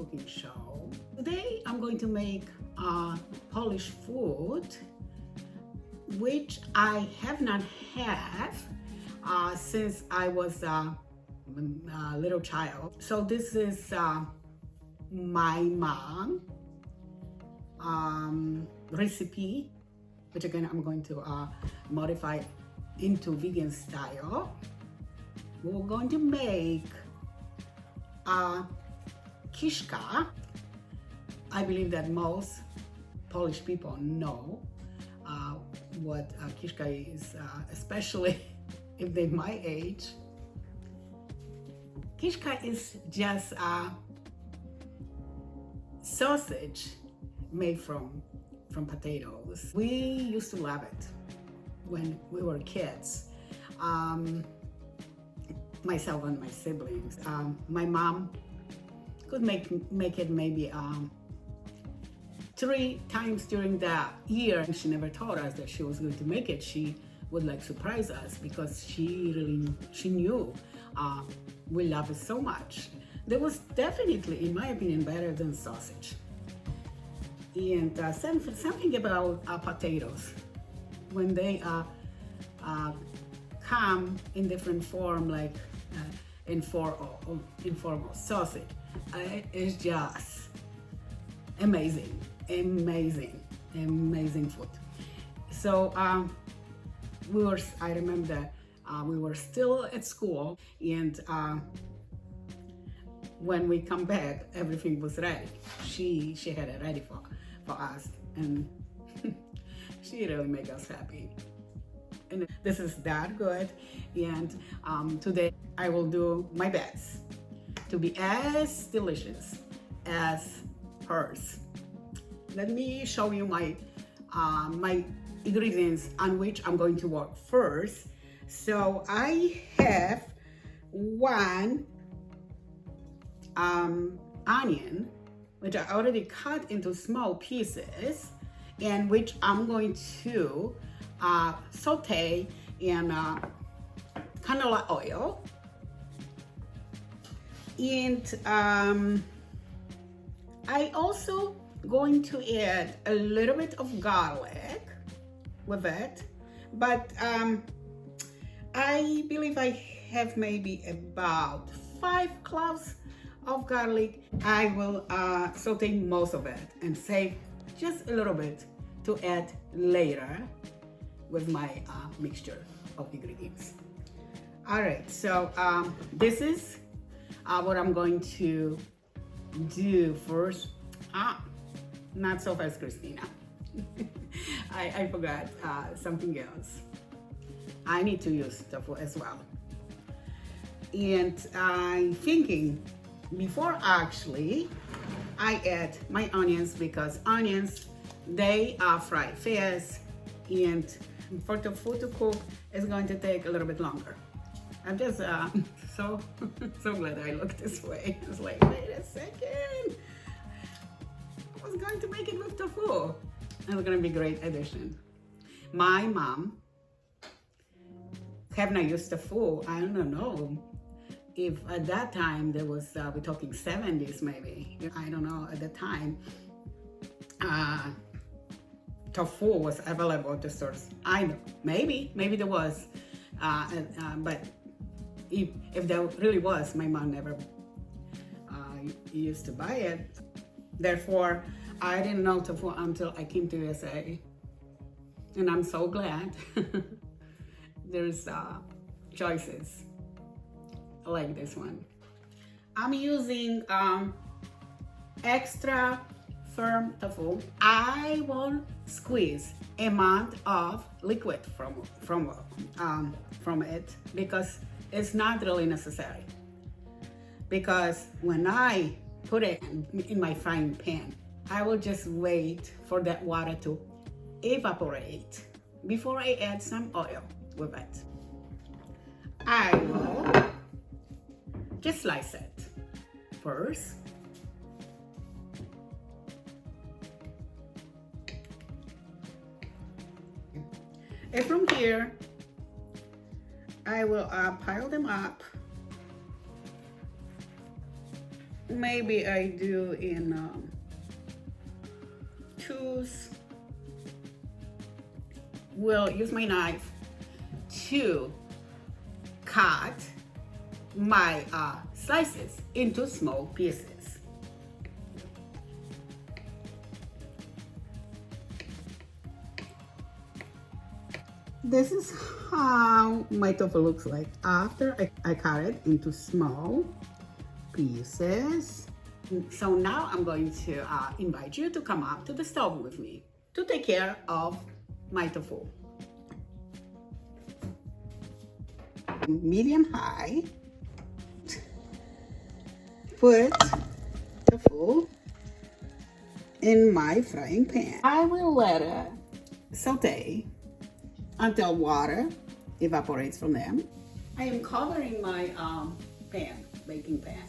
cooking show. Today I'm going to make Polish food, which I have not had since I was a little child. So this is my mom recipe, which again I'm going to modify into vegan style. We're going to make Kiszka. I believe that most Polish people know what Kiszka is, especially if they're my age. Kiszka is just a sausage made from potatoes. We used to love it when we were kids. Myself and my siblings. My mom could make it maybe 3 times during the year. She never told us that she was going to make it. She would like surprise us because she knew we love it so much. That was definitely, in my opinion, better than sausage. And something about potatoes, when they come in different form, like in form of sausage, it's just amazing food. So I remember that we were still at school, and when we come back, everything was ready. She had it ready for us, and she really made us happy. And this is that good, and today I will do my best to be as delicious as hers. Let me show you my ingredients on which I'm going to work first. So I have 1 onion, which I already cut into small pieces, and which I'm going to saute in canola oil. And I also going to add a little bit of garlic with it, but I believe I have maybe about 5 cloves of garlic. I will saute most of it and save just a little bit to add later with my mixture of ingredients. All right, so this is what I'm going to do first. Not so fast, Christina. I forgot something else. I need to use tofu as well. And I'm thinking before actually I add my onions, because onions, they are fried fast, and for tofu to cook is going to take a little bit longer. I'm just so glad I looked this way. It's like, wait a second. I was going to make it with tofu. It's going to be a great addition. My mom have not used tofu. I don't know if at that time there was, we're talking 70s maybe. I don't know at the time. Tofu was available at the stores. I know, maybe there was, but if there really was, my mom never used to buy it. Therefore, I didn't know tofu until I came to USA, and I'm so glad there's choices like this one. I'm using extra firm tofu. I won't squeeze amount of liquid from it, because it's not really necessary. Because when I put it in my frying pan, I will just wait for that water to evaporate before I add some oil with it. I will just slice it first. And from here, I will pile them up maybe I do in twos. Will use my knife to cut my slices into small pieces. This is how my tofu looks like after I cut it into small pieces. So now I'm going to invite you to come up to the stove with me to take care of my tofu. Medium high. Put tofu in my frying pan. I will let it saute until water evaporates from them. I am covering my baking pan.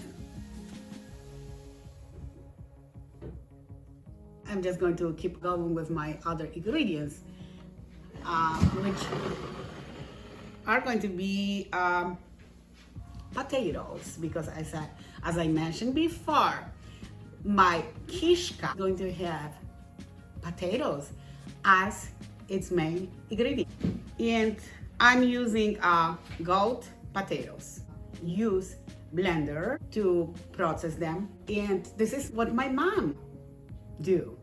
I'm just going to keep going with my other ingredients, which are going to be potatoes, because as I mentioned before, my Kiszki is going to have potatoes as its main ingredient. And I'm using goat potatoes. Use blender to process them, and this is what my mom do.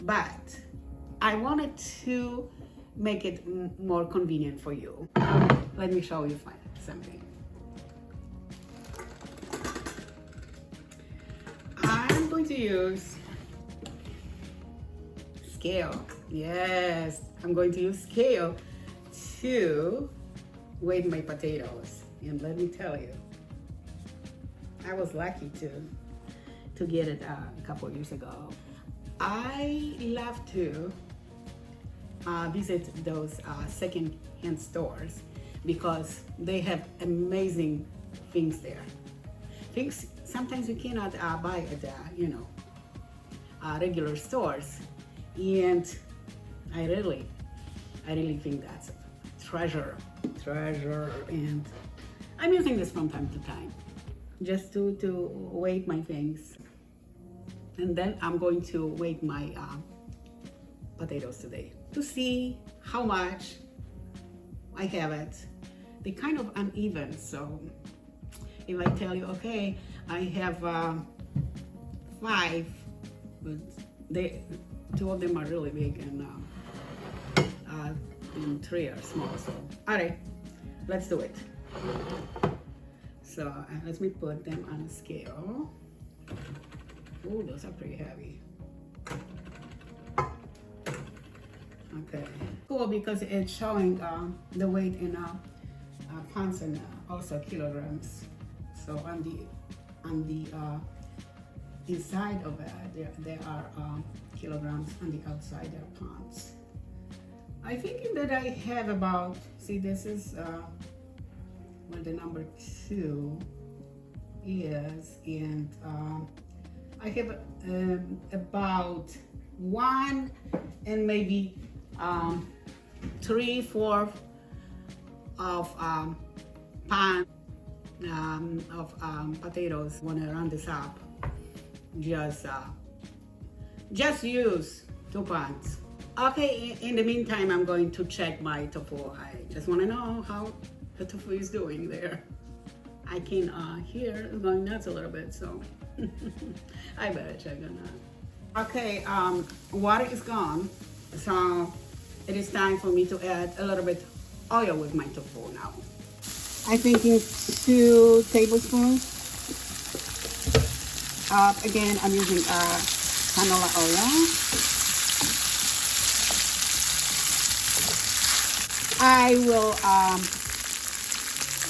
But I wanted to make it more convenient for you. Let me show you something. I'm going to use scale. Yes, I'm going to use scale to weigh my potatoes. And let me tell you, I was lucky to get it a couple years ago. I love to visit those second-hand stores because they have amazing things there. Things sometimes you cannot buy at regular stores, and I really think that's a treasure, and I'm using this from time to time just to weigh my things. And then I'm going to weigh my potatoes today to see how much I have it. They're kind of uneven, so if I tell you, okay, I have 5, but 2 of them are really big and 3 are small. So, all right, let's do it. So let me put them on the scale. Oh, those are pretty heavy. Okay, cool, because it's showing the weight in pounds and also kilograms. So on the inside of it, there are kilograms. On the outside, there are pounds. I think that I have about, see, this is where the number 2 is, and I have about 1 and maybe 3/4 of pan of potatoes. When I round this up, just use 2 pans. Okay, in the meantime, I'm going to check my tofu. I just want to know how the tofu is doing there. I can hear it going nuts a little bit, so I better check on that. Okay, water is gone, so it is time for me to add a little bit oil with my tofu now. I'm thinking 2 tablespoons. Again, I'm using canola oil. I will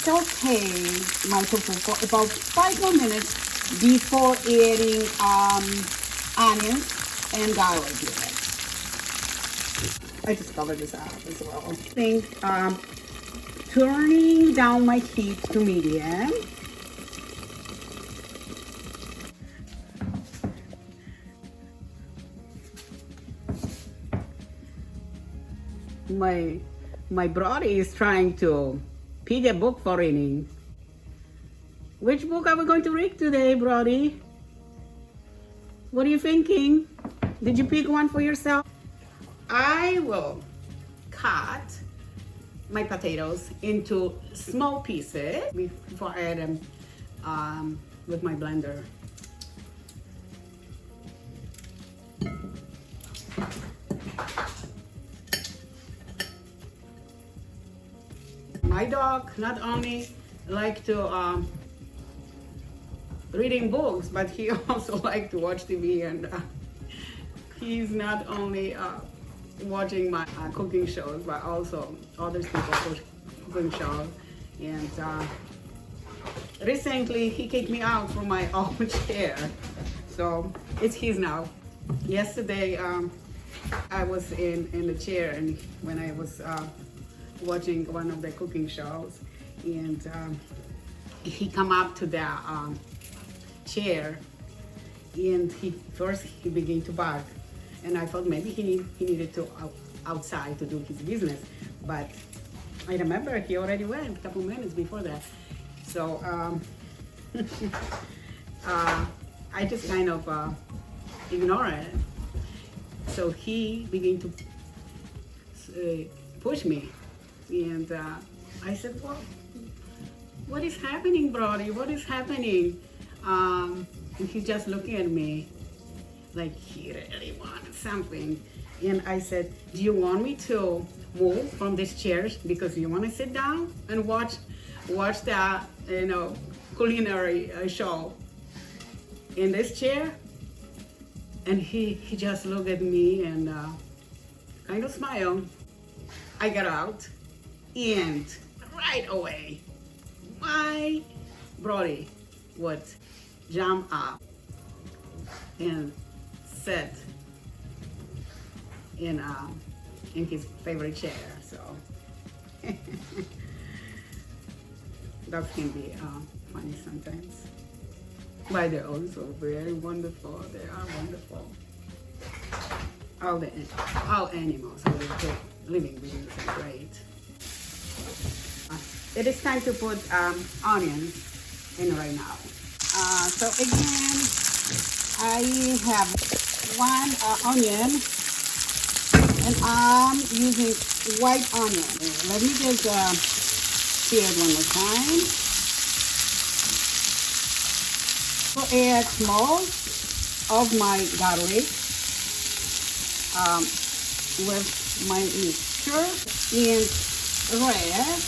saute my tofu for about 5 more minutes before adding onions and garlic with it. I just covered this up as well. I think turning down my heat to medium. My brother is trying to pick a book for reading. Which book are we going to read today, Brody? What are you thinking? Did you pick one for yourself? I will cut my potatoes into small pieces before I add them with my blender. My dog not only like to reading books, but he also like to watch TV, and he's not only watching my cooking shows, but also other people's cooking shows. And recently he kicked me out from my own chair, so it's his now. Yesterday I was in the chair, and when I was watching one of the cooking shows, and he come up to the chair, and he began to bark, and I thought maybe he needed to outside to do his business, but I remember he already went a couple minutes before that. So I just kind of ignore it. So he began to push me, and I said, well, what is happening, Brody? What is happening? And he just looking at me like he really wanted something. And I said, do you want me to move from this chair because you want to sit down and watch the culinary show in this chair? And he just looked at me and kind of smiled. I got out, and right away my Brody would jump up and sit in his favorite chair. So dogs can be funny sometimes, but they're also very wonderful. They are wonderful. All animals who are living beings are great. It is time to put onions in right now. So again, I have one onion, and I'm using white onion. Let me just sear it one more time. So add most of my garlic with my mixture, and red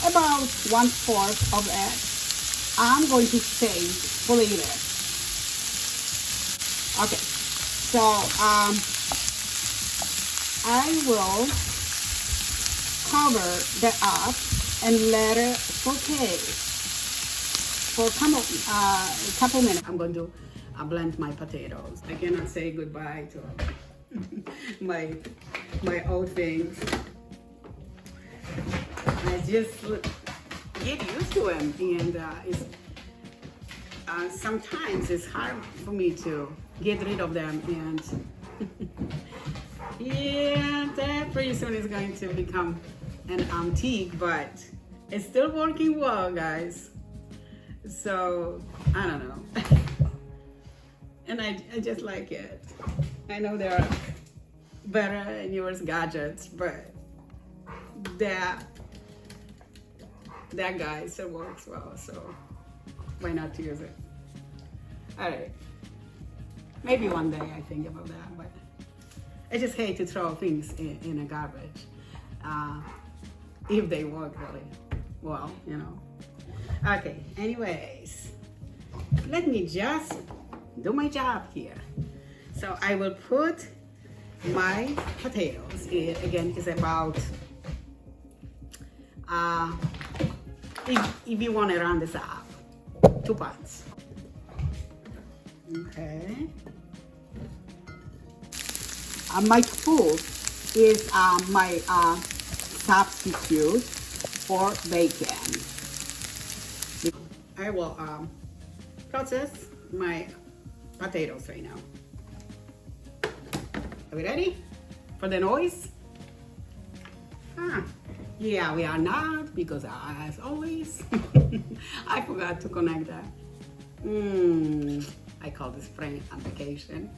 about 1/4 of it. I'm going to save for later. Okay, so I will cover that up and let it saute for a couple minutes. I'm going to blend my potatoes. I cannot say goodbye to my old things. I just get used to them, and sometimes it's hard for me to get rid of them, and yeah, that pretty soon is going to become an antique, but it's still working well, guys. So I don't know. And I just like it. I know there are better and newer gadgets, but that guy still works well, so why not use it? All right, maybe one day I think about that, but I just hate to throw things in a garbage if they work really well, you know. Okay, anyways, let me just do my job here. So I will put my potatoes. It again is about if you want to round this up, 2 parts. Okay. My food is my substitute for bacon. I will process my potatoes right now. Are we ready for the noise? Yeah, we are not, because as always, I forgot to connect that. I call this spring on vacation.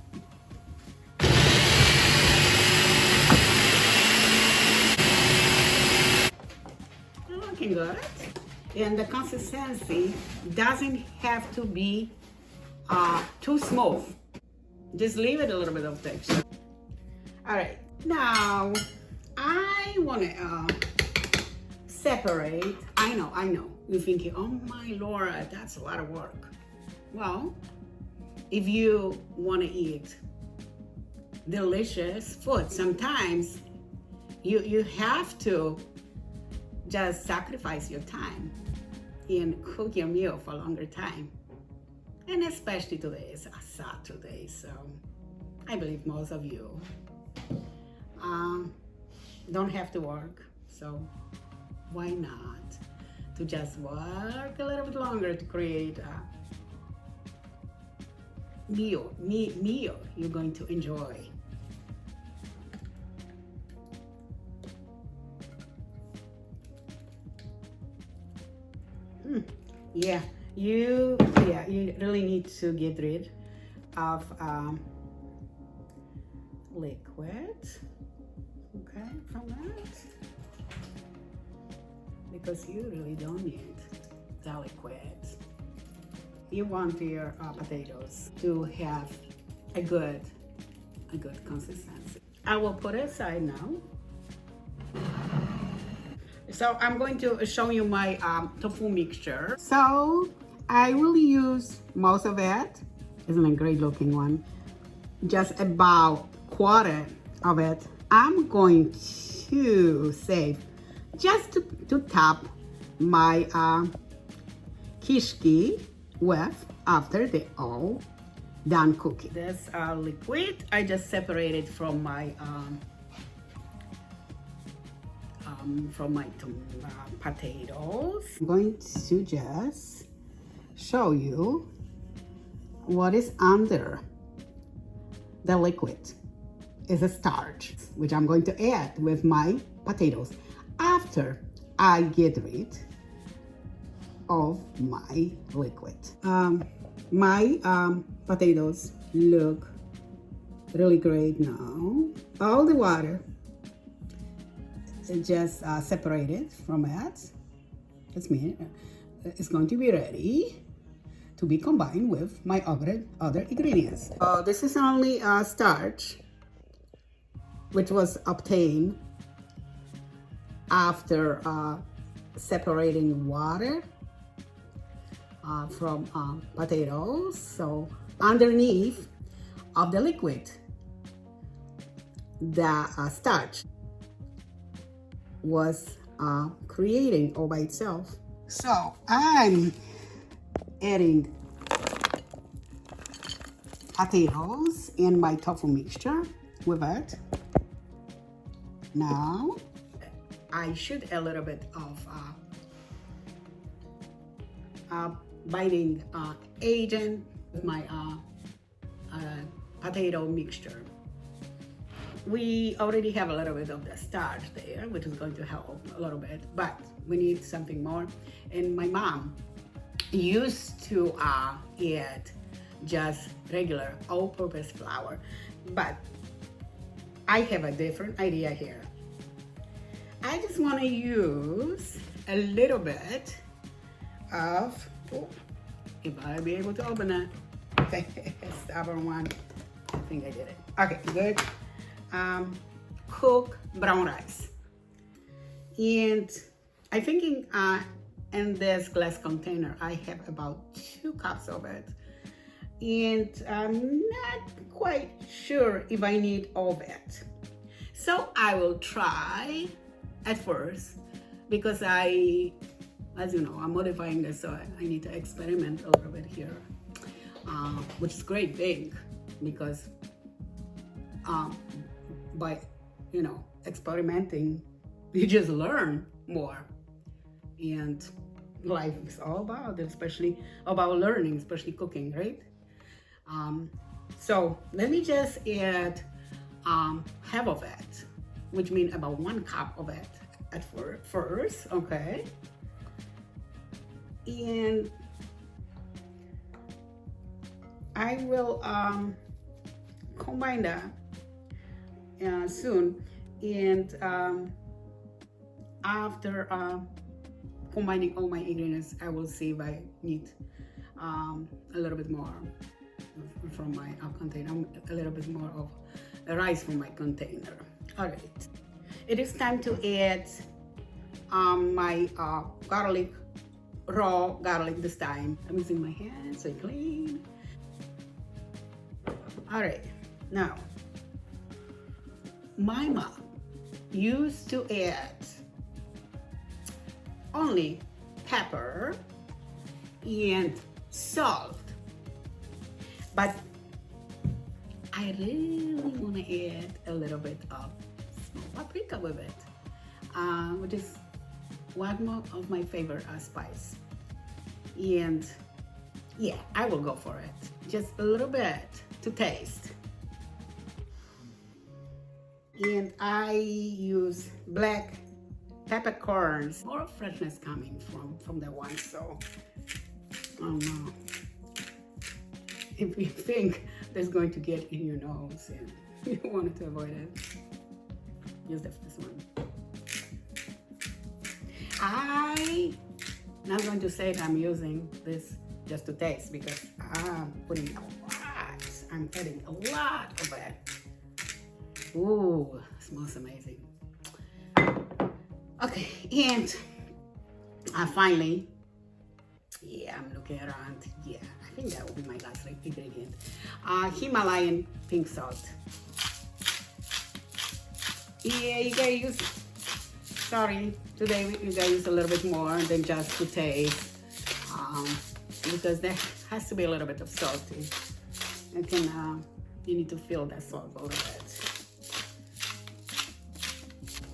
Looking good. And the consistency doesn't have to be too smooth. Just leave it a little bit of texture. All right, now I want to separate. I know. You're thinking, oh my Lord, that's a lot of work. Well, if you want to eat delicious food, sometimes you have to just sacrifice your time and cook your meal for a longer time. And especially today is a Saturday, so I believe most of you don't have to work, so why not to just work a little bit longer to create a meal you're going to enjoy. Yeah, you really need to get rid of liquid, okay, from that, because you really don't need the liquid. You want your potatoes to have a good consistency. I will put it aside now. So I'm going to show you my tofu mixture. So I will use most of it. Isn't it a great looking one? Just about quarter of it. I'm going to save just to top my Kiszki with after they all done cooking. This liquid I just separated from my potatoes. I'm going to just show you what is under the liquid. Is a starch, which I'm going to add with my potatoes after I get rid of my liquid. My potatoes look really great now. All the water just separated from it. That's me. It's going to be ready to be combined with my other ingredients. This is only starch, which was obtained after separating water from potatoes. So underneath of the liquid, the starch was creating all by itself. So I'm adding potatoes in my tofu mixture with it. Now I should add a little bit of biting agent with my potato mixture. We already have a little bit of the starch there, which is going to help a little bit, but we need something more. And my mom used to add just regular all-purpose flour, but I have a different idea here. I just want to use a little bit of, if I'll be able to open it, stubborn one, I think I did it. Okay, good. Cook brown rice, and I'm thinking in this glass container I have about 2 cups of it, and I'm not quite sure if I need all of it, so I will try at first, because as you know, I'm modifying this, so I need to experiment a little bit here, which is a great thing, because by experimenting, you just learn more, and life is all about it, especially about learning, especially cooking, right? So let me just add half of it, which means about 1 cup of it at first, okay? And I will combine that soon. And after combining all my ingredients, I will see if I need a little bit more from my container, a little bit more of rice from my container. All right, it is time to add my garlic, raw garlic this time. I'm using my hands so clean. All right, now my mom used to add only pepper and salt, but I really want to add a little bit of small paprika with it, which is one of my favorite spice. And yeah, I will go for it. Just a little bit to taste. And I use black peppercorns. More freshness coming from that one, so I don't know. If you think that's going to get in your nose and you wanted to avoid it, use this one. I'm not going to say that I'm using this just to taste, because I'm putting a lot. I'm adding a lot of it. Ooh, smells amazing. Okay, and finally, yeah, I'm looking around. Yeah, I think that will be my last ingredient. Himalayan pink salt. Yeah, you gotta use, sorry, today you gotta use a little bit more than just to taste, because there has to be a little bit of salt. You can, you need to feel that salt a little bit.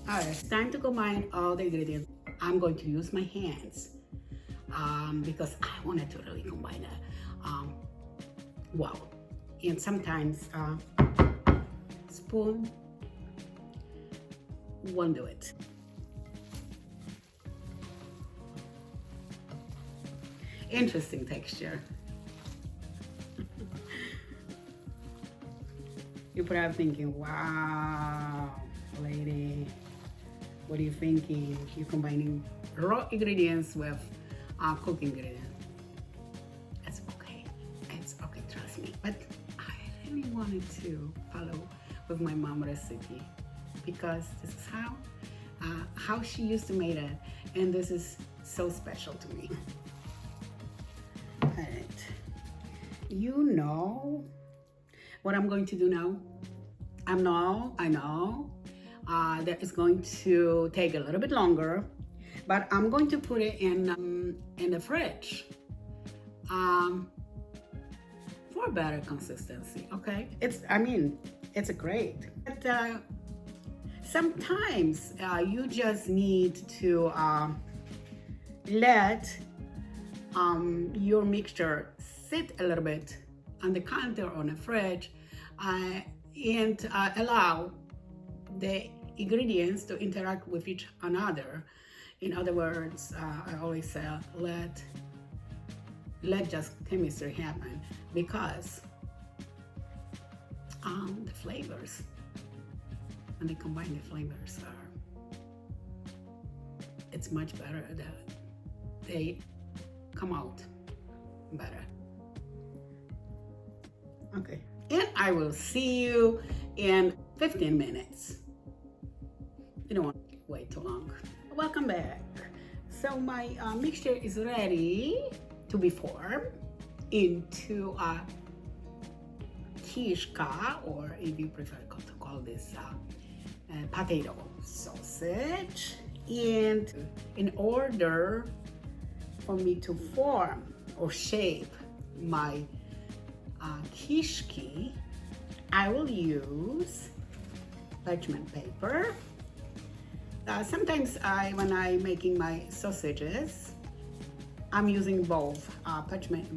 All right, it's time to combine all the ingredients. I'm going to use my hands because I wanted to really combine it. Wow. And sometimes spoon won't do it. Interesting texture. You're probably thinking, wow, lady, what are you thinking? You're combining raw ingredients with cooking ingredients. It's okay. It's okay, trust me. But I really wanted to follow with my mom recipe, because this is how she used to make it, and this is so special to me. All right. You know what I'm going to do now? I know that is going to take a little bit longer, but I'm going to put it in the fridge for better consistency. Okay, it's great, but sometimes you just need to let your mixture sit a little bit on the counter on the fridge and allow the ingredients to interact with each another. In other words, I always say let just chemistry happen, because the flavors, when they combine the flavors, it's much better that they come out better. Okay, and I will see you in 15 minutes. You don't want to wait too long. Welcome back. So my mixture is ready to be formed into a Kiszka, or if you prefer to call this potato sausage. And in order for me to form or shape my Kiszki, I will use parchment paper. Sometimes when I'm making my sausages, I'm using both parchment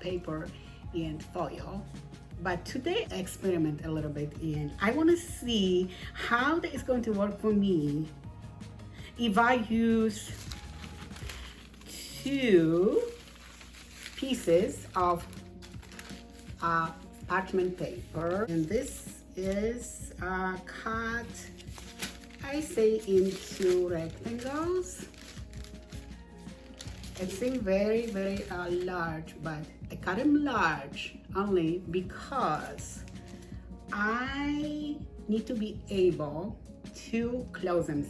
paper and foil. But today I experiment a little bit and I want to see how that is going to work for me if I use 2 pieces of parchment paper, and this is cut, I say, into rectangles. It seems very large, but I cut them large only because I need to be able to close them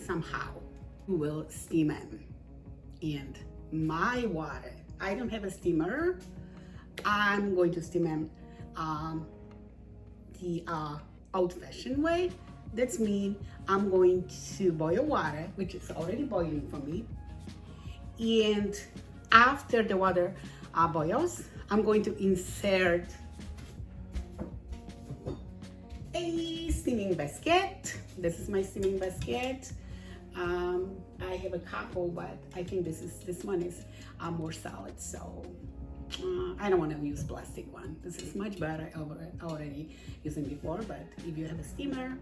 somehow. We will steam them. And my water, I don't have a steamer. I'm going to steam them the old-fashioned way. That means I'm going to boil water, which is already boiling for me. And after the water boils, I'm going to insert a steaming basket. This is my steaming basket. I have a couple, but I think this one is more solid, so I don't want to use plastic one. This is much better. I already used it before, but if you have a steamer,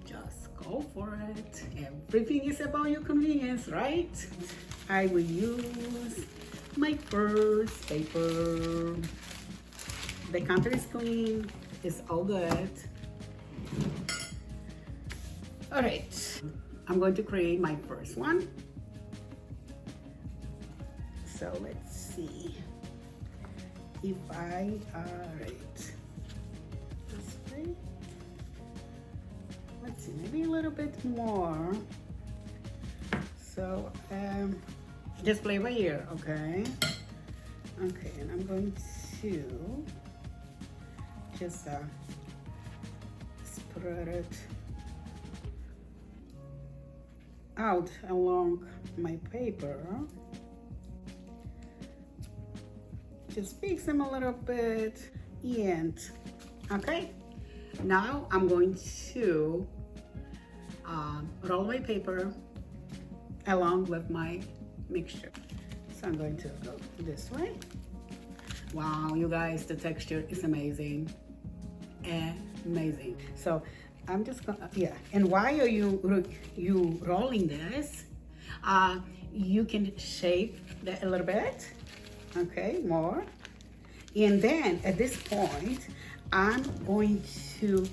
just go for it. Everything is about your convenience, right? I will use my first paper. The counter is clean. It's all good. All right, I'm going to create my first one. So let's see if I right this way. Let's see, maybe a little bit more. So just play by ear, okay? Okay, and I'm going to just spread it out along my paper. Just fix them a little bit, and okay, now I'm going to roll my paper along with my mixture. So I'm going to go this way. Wow, you guys, the texture is amazing. Amazing. So I'm just gonna, yeah, and while you rolling this, you can shape that a little bit, okay, more. And then at this point, I'm going to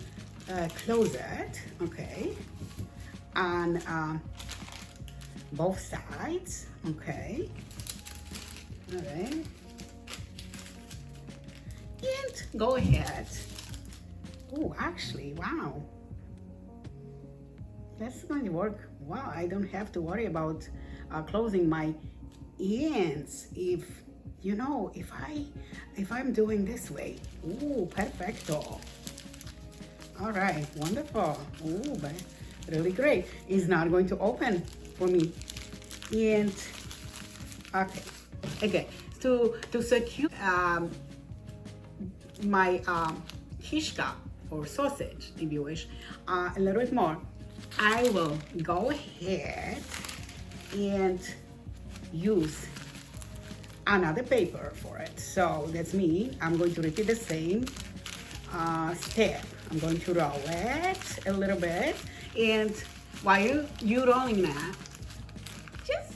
close it, okay, on both sides, okay, all right, and go ahead. Oh, actually, wow, that's going to work. Wow, I don't have to worry about closing my ends if, you know, if I'm doing this way. Ooh, perfecto. All right, wonderful. Ooh, but really great. It's not going to open for me. And okay, again, to secure my Kiszki or sausage, if you wish, a little bit more, I will go ahead and use another paper for it. So that's me. I'm going to repeat the same step. I'm going to roll it a little bit, and while you're rolling that, just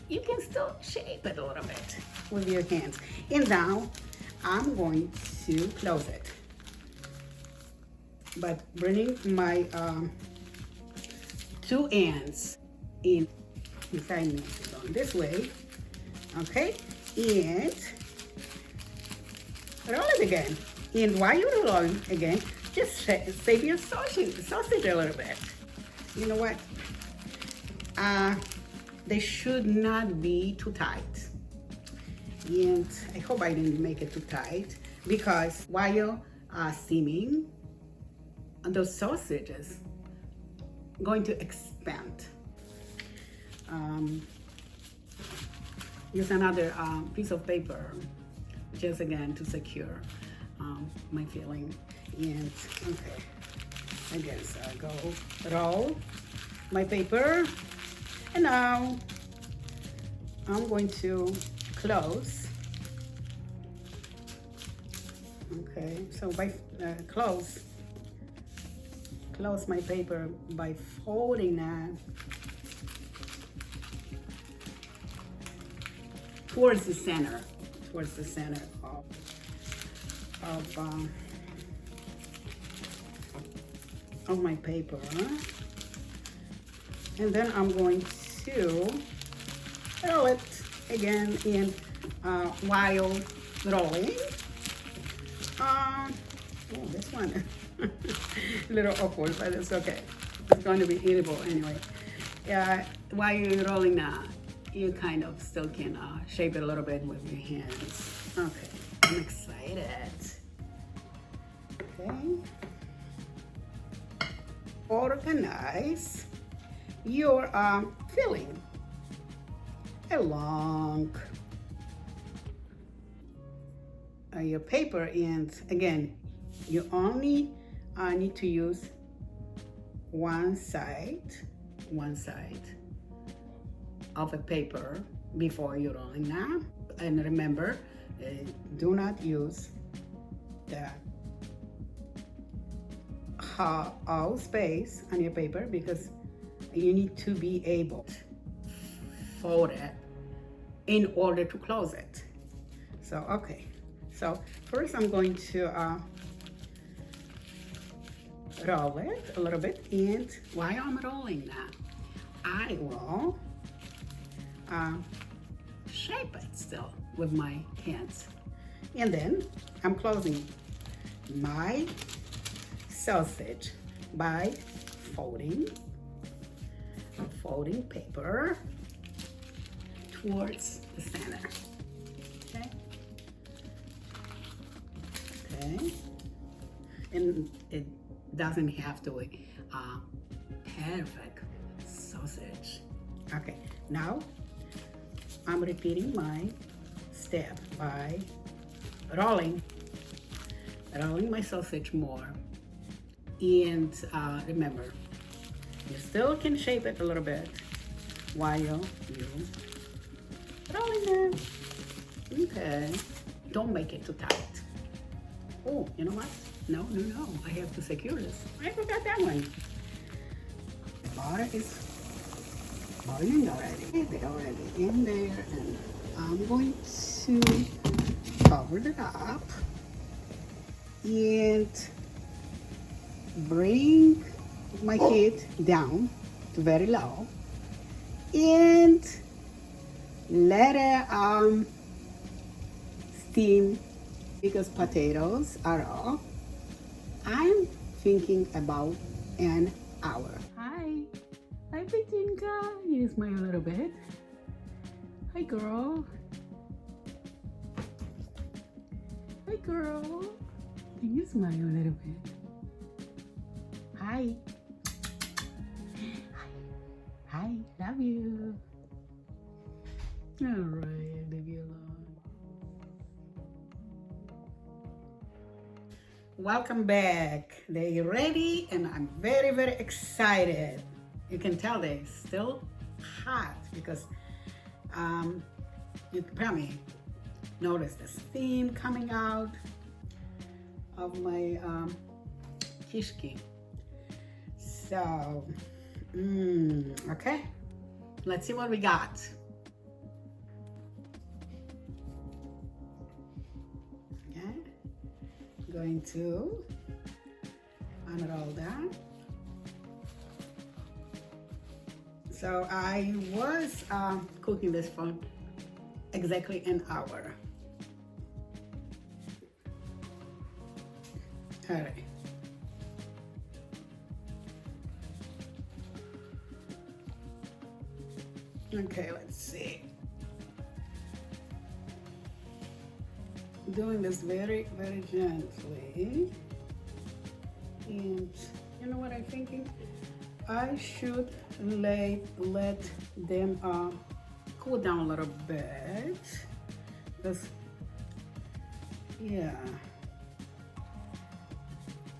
you can still shape it a little bit with your hands. And now I'm going to close it, but bringing my 2 ends inside me, going this way, okay, and roll it again. And while you're rolling again, just save your sausage a little bit. You know what? They should not be too tight. And I hope I didn't make it too tight, because while you're steaming, those sausages going to expand. Use another piece of paper, just again to secure my filling. And okay, I guess I'll go roll my paper, and now I'm going to close Okay, so by close my paper by folding that towards the center of my paper, and then I'm going to roll it again in while rolling. Oh, this one a little awkward, but it's okay. It's going to be eatable anyway. Yeah, while you're rolling that, you kind of still can shape it a little bit with your hands. Okay, I'm excited. Okay. Organize your filling along your paper, and again, you only need to use one side of a paper before you're rolling that. And remember, do not use the all space on your paper, because you need to be able to fold it in order to close it. So okay, so first I'm going to roll it a little bit, and while I'm rolling that, I will shape it still with my hands, and then I'm closing my sausage by folding paper towards the center. Okay, and it doesn't have to be perfect sausage. Okay, now I'm repeating my step by rolling my sausage more. And remember, you still can shape it a little bit while you rolling it. Okay, don't make it too tight. Oh, you know what? No, I have to secure this. I forgot that one. The butter is boiling already. They're already in there, and I'm going to cover it up and bring my heat down to very low and let it steam, because potatoes are raw. I'm thinking about an hour. Hi, Petinka. You smile a little bit. Hi, girl. Hi, girl. Can you smile a little bit? Hi. Hi, love you. All right, leave you alone. Welcome back. They're ready, and I'm very, very excited. You can tell they're still hot because you probably notice the steam coming out of my Kiszki. So, okay, let's see what we got. Okay, going to unroll that. So I was cooking this for exactly an hour. All right. Okay, let's see. Doing this very, very gently. And you know what I'm thinking? I should let them cool down a little bit. Because, yeah.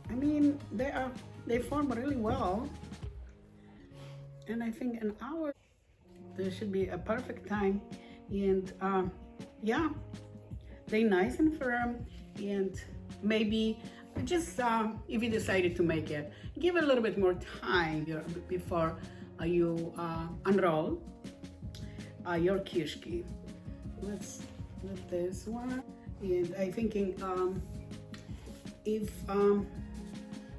I mean, they form really well. And I think an hour, there should be a perfect time. And yeah, they nice and firm, and maybe just if you decided to make it, give it a little bit more time before you unroll your Kiszki. Let's put this one, and I'm thinking if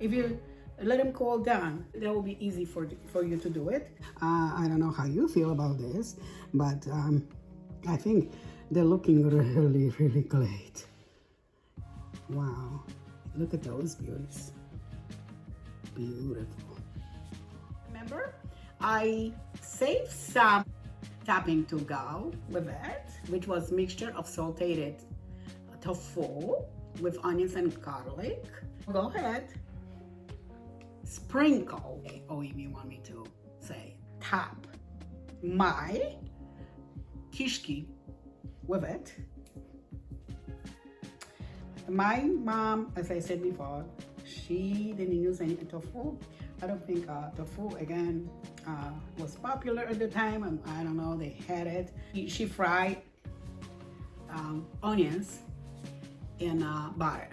you let them cool down, that will be easy for you to do it. I don't know how you feel about this, but I think they're looking really, really great. Wow, look at those beauties. Beautiful. Remember, I saved some topping to go with it, which was mixture of sauteed tofu with onions and garlic. Go ahead, sprinkle, or if you want me to say top my Kiszki with it. My mom, as I said before, she didn't use any tofu. I don't think tofu, again, was popular at the time. I don't know, they had it. She fried onions in butter.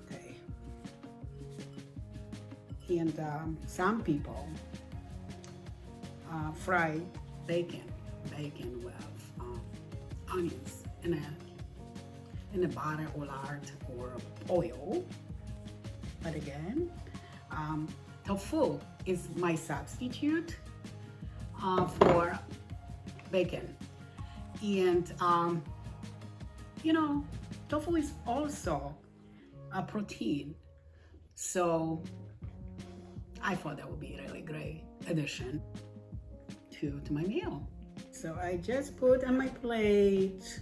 Okay. And some people fry bacon with onions in a butter or lard or oil. But again, tofu is my substitute for bacon. And you know, tofu is also a protein, so I thought that would be a really great addition to my meal. So I just put on my plate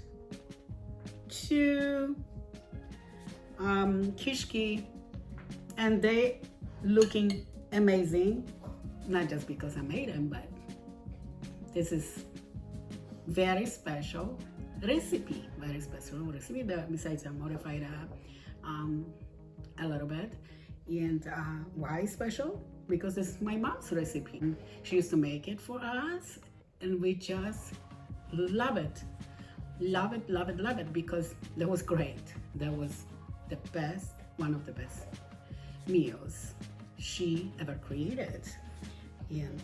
2 Kiszki, and they looking amazing, not just because I made them, but this is very special recipe, besides I modified a little bit. And why special? Because this is my mom's recipe. She used to make it for us, and we just love it. Love it, love it, love it, because that was great. That was the best, one of the best meals she ever created. And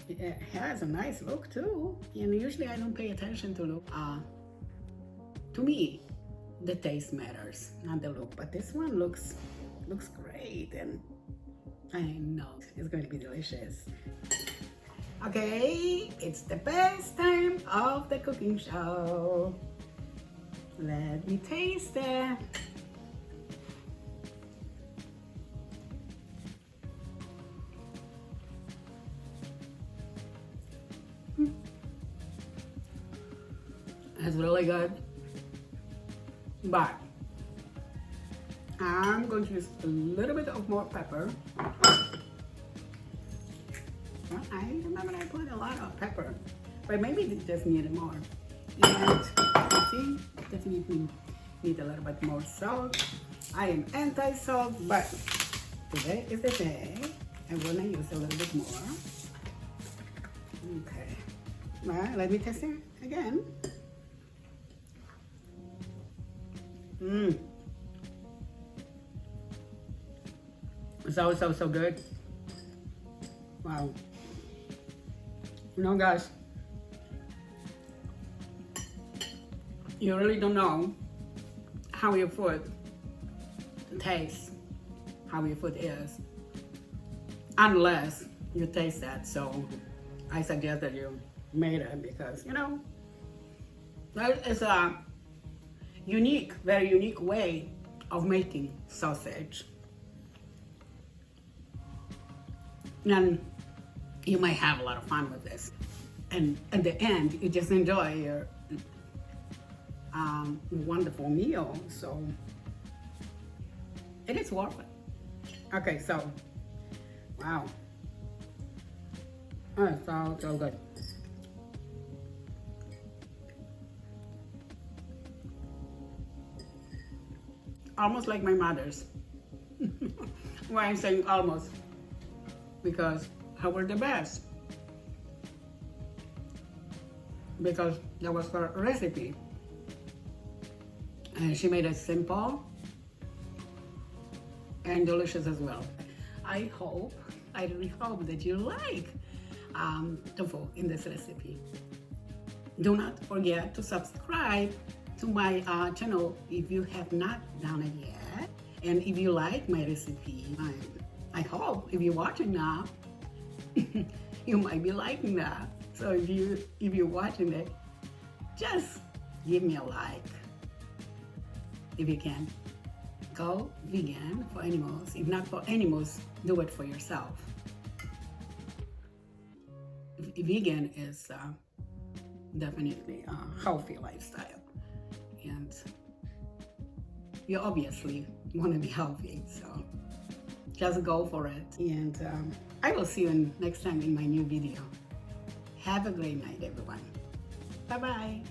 it has a nice look too. And usually I don't pay attention to look. To me, the taste matters, not the look. But this one looks great, and I know it's going to be delicious. Okay, it's the best time of the cooking show. Let me taste it. It's really good, but I'm going to use a little bit of more pepper. Well, I remember I put a lot of pepper, but maybe it just needed more. And you see, definitely need a little bit more salt. I am anti-salt, but today is the day I'm gonna use a little bit more. Okay, well, let me test it again. So good. Wow. You know, guys, you really don't know how your food tastes, how your food is, unless you taste that. So I suggest that you made it, because, you know, that is a unique, very unique way of making sausage. And you might have a lot of fun with this. And at the end, you just enjoy your wonderful meal. So it is worth it. Okay, so, wow. Oh, it's so good. Almost like my mother's. Why I'm saying almost? Because her were the best. Because that was her recipe. And she made it simple and delicious as well. I really hope that you like tofu in this recipe. Do not forget to subscribe to my channel if you have not done it yet. And if you like my recipe, I hope if you're watching now, you might be liking that. So if you're watching it, just give me a like. If you can, go vegan for animals. If not for animals, do it for yourself. Vegan is definitely a healthy lifestyle, and you obviously want to be healthy, so just go for it. And I will see you next time in my new video. Have a great night, everyone. Bye-bye.